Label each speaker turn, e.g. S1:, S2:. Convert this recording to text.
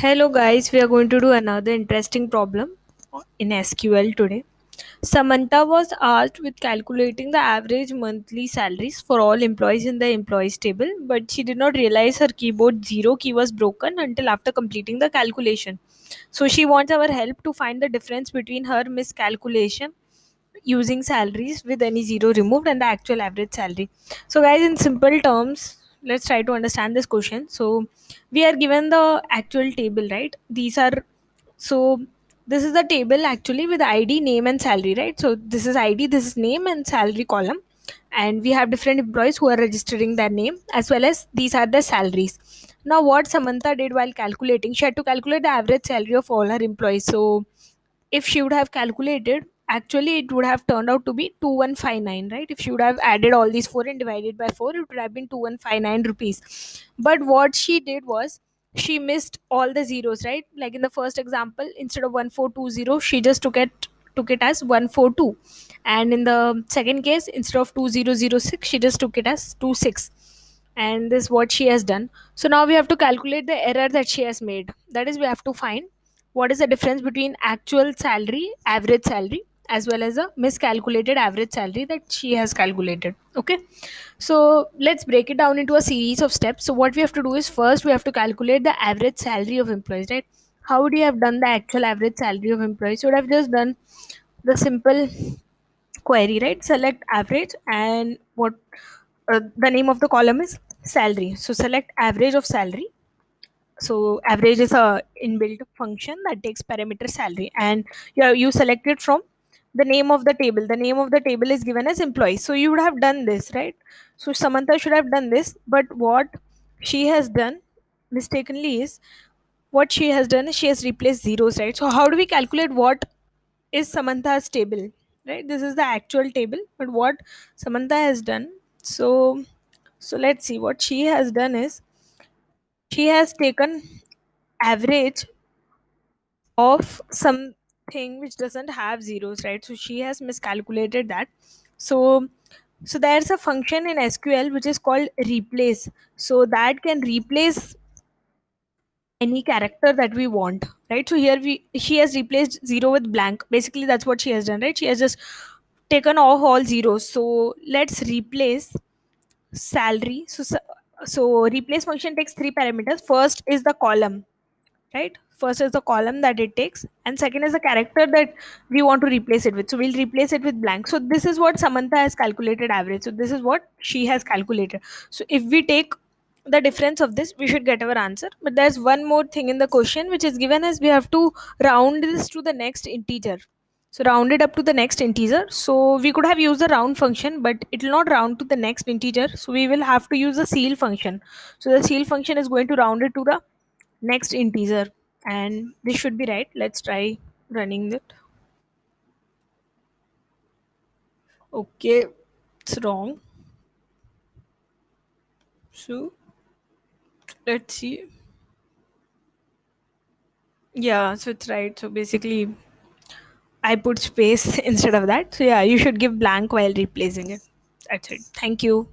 S1: Hello guys, we are going to do another interesting problem in SQL today. Samantha was asked with calculating the average monthly salaries for all employees in the employees table, but she did not realize her keyboard zero key was broken until after completing the calculation. So she wants our help to find the difference between her miscalculation using salaries with any zero removed and the actual average salary. So guys, in simple terms, let's try to understand this question. So we are given the actual table, right? These are, so this is the table actually with id, name and salary, right? So this is id, this is name and salary column, and we have different employees who are registering their name as well as these are the salaries. Now what Samantha did while calculating, she had to calculate the average salary of all her employees. So if she would have calculated, actually it would have turned out to be 2159, right? If she would have added all these four and divided by 4, it would have been 2159 rupees. But what she did was she missed all the zeros, right? Like in the first example, instead of 1420, she just took it as 142, and in the second case, instead of 2006, she just took it as 26. And this is what she has done. So now we have to calculate the error that she has made. That is, we have to find what is the difference between actual salary, average salary, as well as a miscalculated average salary that she has calculated. Okay, so let's break it down into a series of steps. So what we have to do is, first we have to calculate the average salary of employees, right? How would you have done the actual average salary of employees? You would have just done the simple query, right? Select average, and what the name of the column is salary. So select average of salary. So average is a inbuilt function that takes parameter salary, and you select it from the name of the table. The name of the table is given as employees. So you would have done this, right? So Samantha should have done this, but what she has done mistakenly is, what she has done is she has replaced zeros, right? So how do we calculate what is Samantha's table, right? This is the actual table, but what Samantha has done. So let's see what she has done is, she has taken average of something which doesn't have zeros, right? So she has miscalculated that. So so there's a function in SQL which is called replace, so that can replace any character that we want, right? So here we she has replaced zero with blank. Basically that's what she has done, right? She has just taken off all zeros. So let's replace salary. So replace function takes three parameters. First is the column, right? First is the column that it takes, and second is the character that we want to replace it with. So we'll replace it with blank. So this is what Samantha has calculated average. So this is what she has calculated. So if we take the difference of this, we should get our answer. But there's one more thing in the question which is given as, we have to round this to the next integer. So round it up to the next integer. So we could have used the round function, but it will not round to the next integer. So we will have to use the ceil function. So the ceil function is going to round it to the next integer, and this should be right. Let's try running it. Okay, it's wrong. So let's see. Yeah, so it's right. So basically I put space instead of that. So yeah, you should give blank while replacing it. That's it. Thank you.